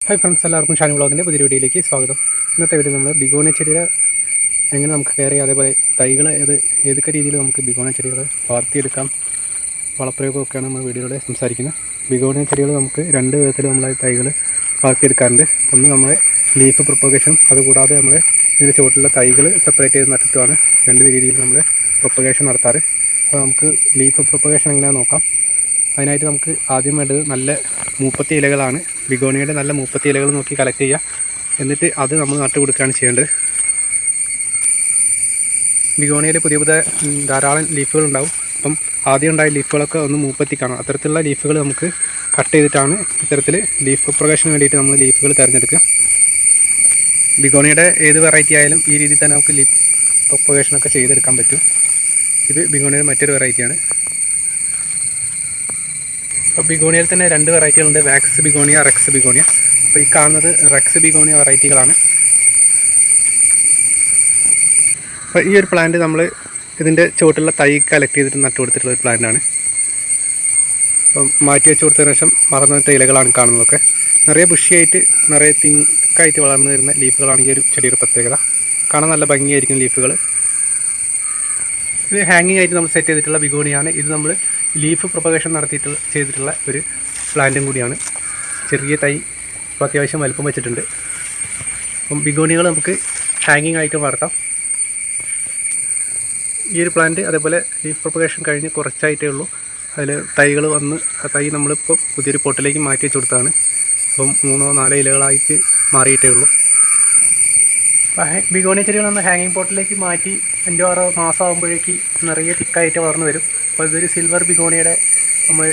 Hi friends, എല്ലാവർക്കും ഷാനി വ്ളോഗിൻ്റെ പുതിയ വീഡിയോയിലേക്ക് സ്വാഗതം. ഇന്നത്തെ വീഡിയോ നമ്മൾ ബിഗോണിയ ചെടിയുടെ എങ്ങനെ നമുക്ക് കെയർ ചെയ്യാം, അതേപോലെ തൈകൾ ഏതൊക്കെ രീതിയിൽ നമുക്ക് ബിഗോണിയ ചെടികൾ വളർത്തിയെടുക്കാം, വളപ്രയോഗമൊക്കെയാണ് നമ്മൾ വീഡിയോയിലൂടെ സംസാരിക്കുന്നത്. ബിഗോണിയ ചെടികൾ നമുക്ക് രണ്ട് വിധത്തിൽ നമ്മൾ തൈകൾ വളർത്തിയെടുക്കാറുണ്ട്. ഒന്ന് നമ്മളെ ലീഫ് പ്രൊപ്പഗേഷനും, അതുകൂടാതെ നമ്മൾ ഇതിൻ്റെ ചുവട്ടിലുള്ള തൈകൾ സെപ്പറേറ്റ് ചെയ്ത് നട്ടിട്ടുമാണ് രണ്ട് രീതിയിൽ നമ്മൾ പ്രൊപ്പഗേഷൻ നടത്താറ്. അപ്പോൾ നമുക്ക് ലീഫ് പ്രൊപ്പഗേഷൻ എങ്ങനെയാണെന്ന് നോക്കാം. അതിനായിട്ട് നമുക്ക് ആദ്യം വേണ്ടത് നല്ല മൂപ്പത്തി ഇലകളാണ്. ബിഗോണിയയുടെ നല്ല മൂപ്പത്തി ഇലകൾ നോക്കി കളക്ട് ചെയ്യുക. എന്നിട്ട് അത് നമ്മൾ നട്ടു കൊടുക്കുകയാണ് ചെയ്യേണ്ടത്. ബിഗോണിയയിൽ പുതിയ ധാരാളം ലീഫുകൾ ഉണ്ടാവും. അപ്പം ആദ്യം ഉണ്ടായ ലീഫുകളൊക്കെ ഒന്ന് മൂപ്പത്തിക്കാണും. അത്തരത്തിലുള്ള ലീഫുകൾ നമുക്ക് കട്ട് ചെയ്തിട്ടാണ് ഇത്തരത്തിൽ ലീഫ് പ്രൊപ്പഗേഷന് വേണ്ടിയിട്ട് നമ്മൾ ലീഫുകൾ തിരഞ്ഞെടുക്കുക. ബിഗോണിയയുടെ ഏത് വെറൈറ്റി ആയാലും ഈ രീതിയിൽ തന്നെ നമുക്ക് ലീഫ് പ്രൊപ്പഗേഷനൊക്കെ ചെയ്തെടുക്കാൻ പറ്റും. ഇത് ബിഗോണിയയുടെ മറ്റൊരു വെറൈറ്റിയാണ്. അപ്പോൾ ബിഗോണിയയിൽ തന്നെ രണ്ട് വെറൈറ്റികളുണ്ട്, വാക്സ് ബിഗോണിയ, റെക്സ് ബിഗോണിയ. അപ്പോൾ ഈ കാണുന്നത് റെക്സ് ബിഗോണിയ വെറൈറ്റികളാണ്. അപ്പോൾ ഈ ഒരു പ്ലാന്റ് നമ്മൾ ഇതിൻ്റെ ചുവട്ടുള്ള തൈ കളക്ട് ചെയ്തിട്ട് നട്ടു കൊടുത്തിട്ടുള്ള ഒരു പ്ലാന്റാണ്. അപ്പം മാറ്റി വെച്ച് കൊടുത്തതിന് ശേഷം മറന്നിട്ട ഇലകളാണ് കാണുന്നതൊക്കെ. നിറയെ ബുഷിയായിട്ട് നിറയെ തിക്കായിട്ട് വളർന്നു വരുന്ന ലീഫുകളാണ് ഈ ഒരു ചെടിയുടെ പ്രത്യേകത. കാണാൻ നല്ല ഭംഗിയായിരിക്കും ലീഫുകൾ. ഇത് ഹാങ്ങിങ് ആയിട്ട് നമ്മൾ സെറ്റ് ചെയ്തിട്ടുള്ള ബിഗോണിയാണ്. ഇത് നമ്മൾ ലീഫ് പ്രൊപ്പഗേഷൻ ചെയ്തിട്ടുള്ള ഒരു പ്ലാന്റും കൂടിയാണ്. ചെറിയ തൈ ഇപ്പോൾ അത്യാവശ്യം വലുപ്പം വെച്ചിട്ടുണ്ട്. അപ്പം ബിഗോണികൾ നമുക്ക് ഹാങ്ങിങ് ആയിട്ട് വളർത്താം. ഈ ഒരു പ്ലാന്റ് അതേപോലെ ലീഫ് പ്രൊപ്പഗേഷൻ കഴിഞ്ഞ് കുറച്ചായിട്ടേ ഉള്ളൂ. അതിൽ തൈകൾ വന്ന് ആ തൈ നമ്മളിപ്പോൾ പുതിയൊരു പോട്ടിലേക്ക് മാറ്റി വെച്ച് കൊടുത്താണ്. അപ്പം 3-4 ഇലകളായിട്ട് മാറിയിട്ടേ ഉള്ളൂ. ബിഗോണിയ ചെടികൾ നമ്മൾ ഹാങ്ങിങ് പോട്ടിലേക്ക് മാറ്റി 5-6 മാസം ആകുമ്പോഴേക്ക് നിറയെ തിക്കായിട്ട് വളർന്നു വരും. അപ്പോൾ ഇതൊരു സിൽവർ ബിഗോണിയുടെ നമ്മൾ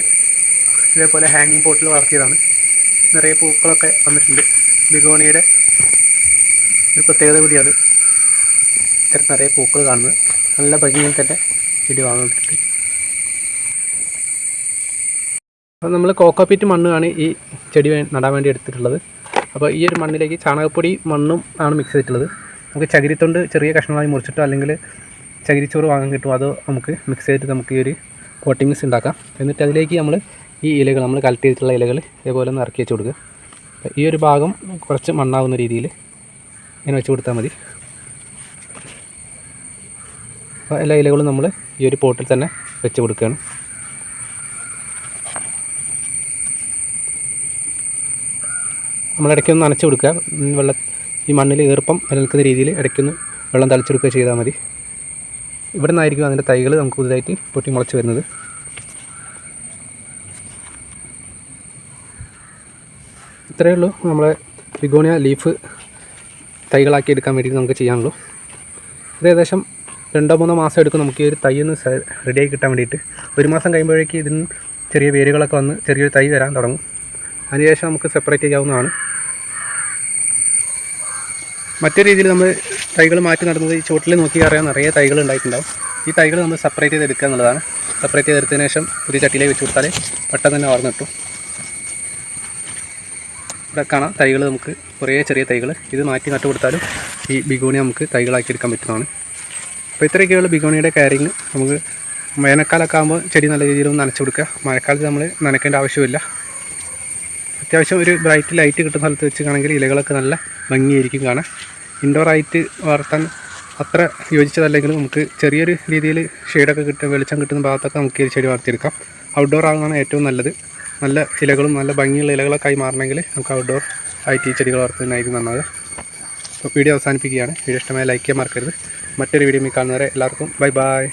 ഇതേപോലെ ഹാങ്ങിങ് പോട്ടിൽ വളർത്തിയതാണ്. നിറയെ പൂക്കളൊക്കെ വന്നിട്ടുണ്ട്. ബിഗോണിയുടെ ഒരു പ്രത്യേകത കൂടിയാണ് ഇത്തരം നിറയെ പൂക്കൾ കാണുന്നത്. നല്ല ഭംഗിയിൽ തന്നെ ചെടി വാങ്ങിയിട്ടുണ്ട്. അപ്പോൾ നമ്മൾ കോക്കോപീറ്റ് മണ്ണാണ് ഈ ചെടി നടാൻ വേണ്ടി എടുത്തിട്ടുള്ളത്. അപ്പോൾ ഈ ഒരു മണ്ണിലേക്ക് ചാണകപ്പൊടി മണ്ണും ആണ് മിക്സ് ചെയ്തിട്ടുള്ളത്. നമുക്ക് ചകിരിത്തൊണ്ട് ചെറിയ കഷ്ണമായി മുറിച്ചിട്ടോ അല്ലെങ്കിൽ ചകിരിച്ചോറ് വാങ്ങാൻ കിട്ടും, അത് നമുക്ക് മിക്സ് ചെയ്തിട്ട് നമുക്ക് ഈ ഒരു പോട്ടിംഗ് മിക്സ് ഉണ്ടാക്കാം. എന്നിട്ട് അതിലേക്ക് നമ്മൾ ഈ ഇലകൾ നമ്മൾ കളക്ട് ചെയ്തിട്ടുള്ള ഇലകൾ ഇതേപോലെ ഒന്ന് ഇറക്കി വെച്ച് കൊടുക്കുക. ഈ ഒരു ഭാഗം കുറച്ച് മണ്ണാവുന്ന രീതിയിൽ ഇങ്ങനെ വെച്ച് കൊടുത്താൽ മതി. അപ്പോൾ എല്ലാ ഇലകളും നമ്മൾ ഈ ഒരു പോട്ടിൽ തന്നെ വെച്ച് കൊടുക്കുകയാണ്. നമ്മളിടയ്ക്കൊന്ന് നനച്ച് കൊടുക്കുക. ഈ മണ്ണിൽ ഈർപ്പം നിലനിൽക്കുന്ന രീതിയിൽ ഇടയ്ക്കൊന്ന് വെള്ളം തളിച്ചെടുക്കുക ചെയ്താൽ മതി. ഇവിടെ നിന്നായിരിക്കും അതിൻ്റെ തൈകൾ നമുക്ക് പുതുതായിട്ട് പൊട്ടി മുളച്ച് വരുന്നത്. ഇത്രയേ ഉള്ളൂ നമ്മളെ ബിഗോണിയ ലീഫ് തൈകളാക്കി എടുക്കാൻ വേണ്ടി നമുക്ക് ചെയ്യാനുള്ളൂ. ഇത് ഏകദേശം 2-3 മാസം എടുക്കും നമുക്ക് ഈ ഒരു തൈ ഒന്ന് റെഡിയായി കിട്ടാൻ വേണ്ടിയിട്ട്. 1 മാസം കഴിയുമ്പോഴേക്ക് ഇതിന് ചെറിയ വേരുകളൊക്കെ വന്ന് ചെറിയൊരു തൈ വരാൻ തുടങ്ങും. അതിനുശേഷം നമുക്ക് സെപ്പറേറ്റ് ചെയ്യാവുന്നതാണ്. മറ്റൊരു രീതിയിൽ നമ്മൾ തൈകൾ മാറ്റി നടുന്നത് ഈ ചുവട്ടിൽ നോക്കി അറിയാൻ നിറയെ തൈകൾ ഉണ്ടായിട്ടുണ്ടാവും. ഈ തൈകൾ നമ്മൾ സെപ്പറേറ്റ് ചെയ്തെടുക്കുക എന്നുള്ളതാണ്. സെപ്പറേറ്റ് ചെയ്തെടുത്തതിന് ശേഷം പുതിയ ചട്ടിയിലേക്ക് വെച്ച് കൊടുത്താൽ പെട്ടെന്ന് തന്നെ വളർന്നു കിട്ടും. ഇവിടെ കാണാം തൈകൾ, നമുക്ക് കുറേ ചെറിയ തൈകൾ. ഇത് മാറ്റി നട്ടു കൊടുത്താലും ഈ ബിഗോണിയ നമുക്ക് തൈകളാക്കി എടുക്കാൻ പറ്റുന്നതാണ്. അപ്പോൾ ഇത്രയൊക്കെയുള്ള ബിഗോണിയുടെ കെയറിങ്. നമുക്ക് വേനൽക്കാലമൊക്കെ ആകുമ്പോൾ ചെടി നല്ല രീതിയിലൊന്ന് നനച്ചു കൊടുക്കുക. മഴക്കാലത്ത് നമ്മൾ നനയ്ക്കേണ്ട ആവശ്യമില്ല. അത്യാവശ്യം ഒരു ബ്രൈറ്റ് ലൈറ്റ് കിട്ടുന്ന സ്ഥലത്ത് വെച്ചാണെങ്കിൽ ഇലകളൊക്കെ നല്ല ഭംഗിയായിരിക്കും കാണാൻ. ഇൻഡോറായിട്ട് വളർത്താൻ അത്ര യോജിച്ചതല്ലെങ്കിലും നമുക്ക് ചെറിയൊരു രീതിയിൽ ഷെയ്ഡൊക്കെ വെളിച്ചം കിട്ടുന്ന ഭാഗത്തൊക്കെ നമുക്ക് ഈ ചെടി വളർത്തിയെടുക്കാം. ഔട്ട്ഡോർ ആകുന്നതാണ് ഏറ്റവും നല്ലത്. നല്ല ഇലകളും നല്ല ഭംഗിയുള്ള ഇലകളൊക്കെ ആയി മാറണമെങ്കിൽ നമുക്ക് ഔട്ട്ഡോർ ആയിട്ട് ഈ ചെടികൾ വളർത്തുന്നതായിരിക്കും നന്നാവുക. അപ്പോൾ വീഡിയോ അവസാനിപ്പിക്കുകയാണ്. വീഡിയോ ഇഷ്ടമായ ലൈക്ക് ചെയ്യാൻ മറക്കരുത്. മറ്റൊരു വീഡിയോ കാണുന്നവരെ എല്ലാവർക്കും ബൈ ബൈ.